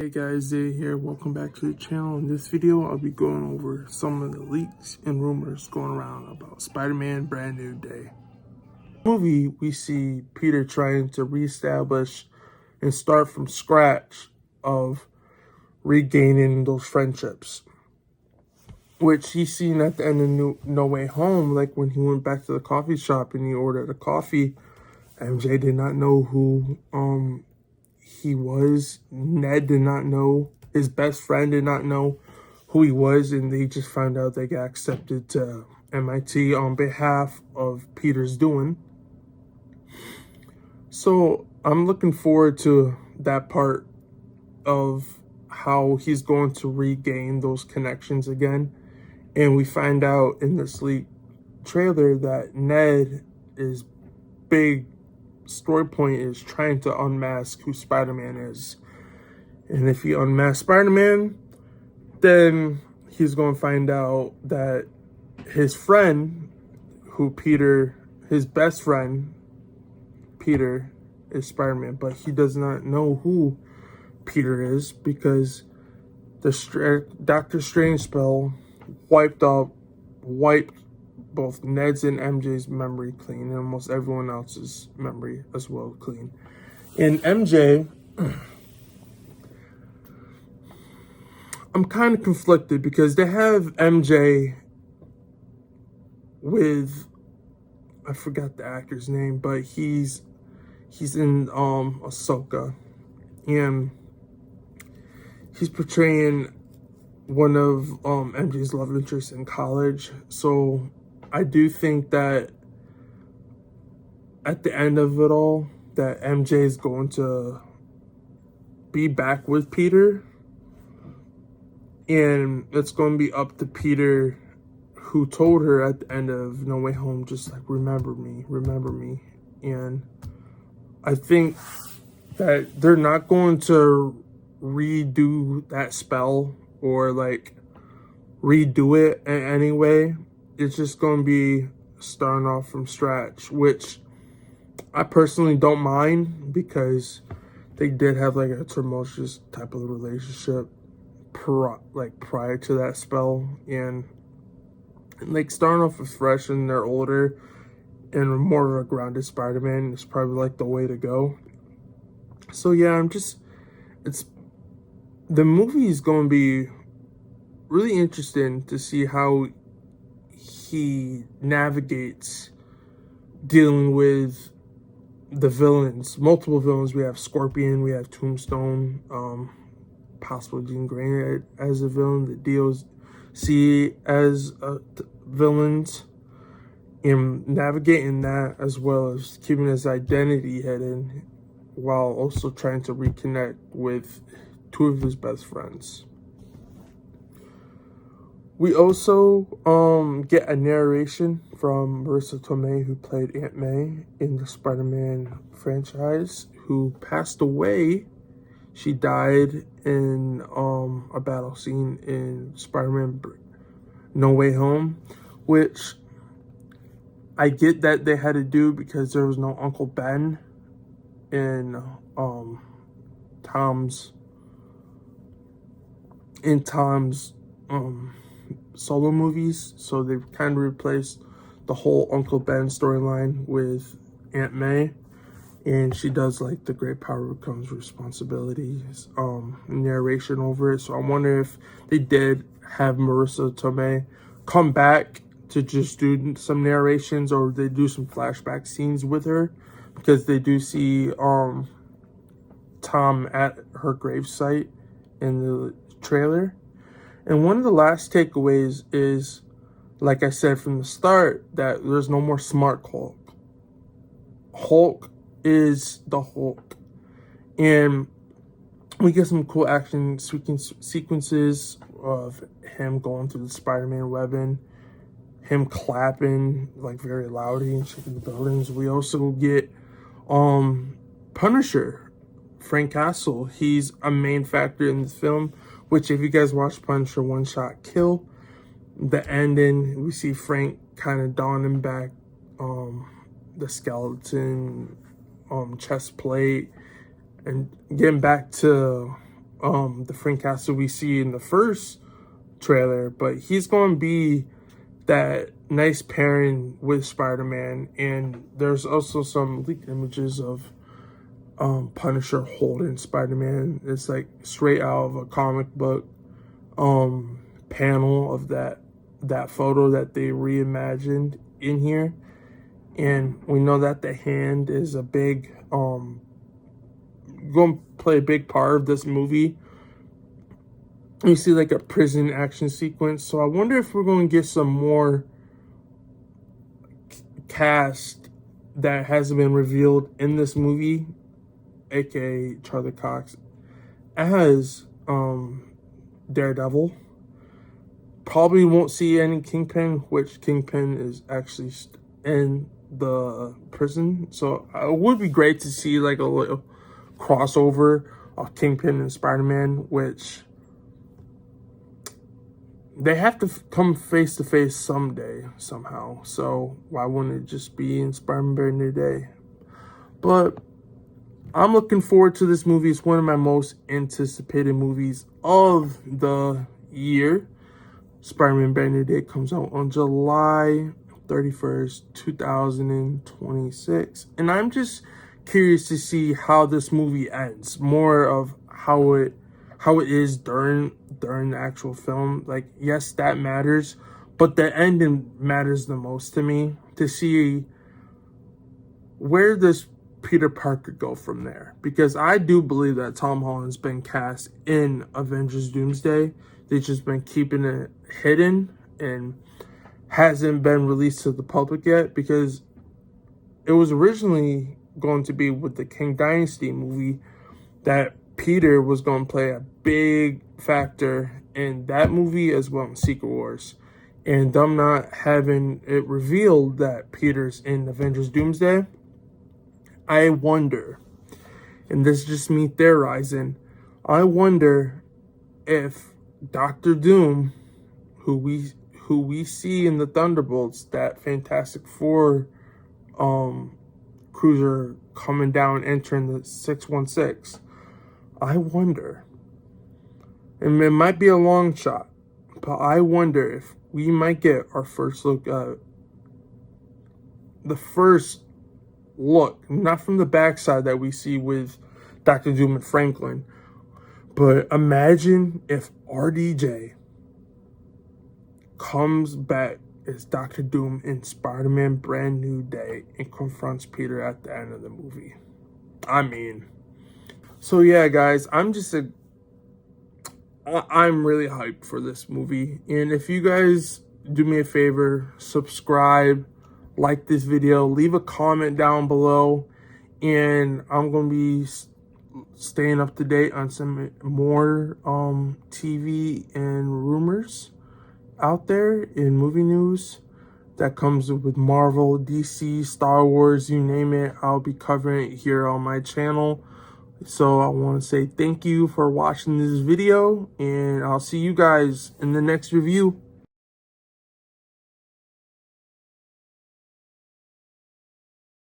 Hey guys, Zay here. Welcome back to the channel. In this video, I'll be going over some of the leaks and rumors going around about Spider-Man Brand New Day. In the movie, we see Peter trying to reestablish and start from scratch of regaining those friendships, which he's seen at the end of No Way Home, like when he went back to the coffee shop and he ordered a coffee. MJ did not know who he was. Ned did not know. His best friend did not know who he was, and they just found out they got accepted to MIT on behalf of Peter's doing. So I'm looking forward to that part of how he's going to regain those connections again. And we find out in this leak trailer that Ned is big story point is trying to unmask who Spider-Man is. And if he unmasks Spider-Man, then he's going to find out that his friend, his best friend, Peter, is Spider-Man. But he does not know who Peter is because the Doctor Strange spell wiped both Ned's and MJ's memory clean, and almost everyone else's memory as well clean. In MJ, I'm kind of conflicted because they have MJ with, I forgot the actor's name, but he's in Ahsoka, and he's portraying one of MJ's love interests in college. So I do think that at the end of it all, that MJ is going to be back with Peter. And it's going to be up to Peter, who told her at the end of No Way Home, just like, remember me, remember me. And I think that they're not going to redo that spell or like redo it in any way. It's just going to be starting off from scratch, which I personally don't mind because they did have like a tumultuous type of relationship prior to that spell, and like starting off with fresh and they're older and more of a grounded Spider-Man is probably like the way to go. So yeah, the movie is going to be really interesting to see how he navigates dealing with the villains, multiple villains. We have Scorpion, we have Tombstone, possible Jean Grey as a villain, the DLC as villains, and navigating that as well as keeping his identity hidden while also trying to reconnect with two of his best friends. We also get a narration from Marissa Tomei, who played Aunt May in the Spider-Man franchise, who passed away. She died in a battle scene in Spider-Man No Way Home, which I get that they had to do because there was no Uncle Ben in Tom's solo movies, so they've kind of replaced the whole Uncle Ben storyline with Aunt May, and she does like the great power comes responsibilities narration over it. So I wonder if they did have Marissa Tomei come back to just do some narrations, or they do some flashback scenes with her, because they do see Tom at her gravesite in the trailer. And one of the last takeaways is, like I said from the start, that there's no more Smart Hulk. Hulk is the Hulk. And we get some cool action sequences of him going through the Spider-Man webbing, him clapping like very loudly and shaking the buildings. We also get Punisher, Frank Castle. He's a main factor in the film, which if you guys watch Punisher One Shot Kill, the ending, we see Frank kind of donning back the skeleton chest plate and getting back to the Frank Castle we see in the first trailer, but he's going to be that nice pairing with Spider-Man. And there's also some leaked images of Punisher holding Spider-Man. It's like straight out of a comic book panel of that photo that they reimagined in here. And we know that the hand is a big going to play a big part of this movie. You see like a prison action sequence. So I wonder if we're going to get some more cast that hasn't been revealed in this movie, aka Charlie Cox as Daredevil. Probably won't see any Kingpin, which Kingpin is actually in the prison. So it would be great to see like a little crossover of Kingpin and Spider-Man, which they have to come face to face someday, somehow. So why wouldn't it just be in Spider-Man Brand New Day? But I'm looking forward to this movie. It's one of my most anticipated movies of the year. Spider-Man Brand New Day comes out on July 31st, 2026. And I'm just curious to see how this movie ends. More of how it is during the actual film. Like, yes, that matters, but the ending matters the most to me, to see where does Peter Parker go from there. Because I do believe that Tom Holland's been cast in Avengers Doomsday. They've just been keeping it hidden and hasn't been released to the public yet, because it was originally going to be with the King Dynasty movie that Peter was going to play a big factor in that movie as well in Secret Wars. And them not having it revealed that Peter's in Avengers Doomsday, I wonder, and this is just me theorizing, I wonder if Doctor Doom, who we see in the Thunderbolts, that Fantastic Four cruiser coming down, entering the 616, I wonder, and it might be a long shot, but I wonder if we might get our first look at the first look, not from the backside that we see with Dr. Doom and Franklin, but imagine if RDJ comes back as Dr. Doom in Spider-Man Brand New Day and confronts Peter at the end of the movie. I mean, so yeah, guys, I'm really hyped for this movie. And if you guys do me a favor, subscribe, like this video, leave a comment down below, and I'm going to be staying up to date on some more TV and rumors out there in movie news that comes with Marvel, DC, Star Wars, you name it. I'll be covering it here on my channel. So I want to say thank you for watching this video, and I'll see you guys in the next review.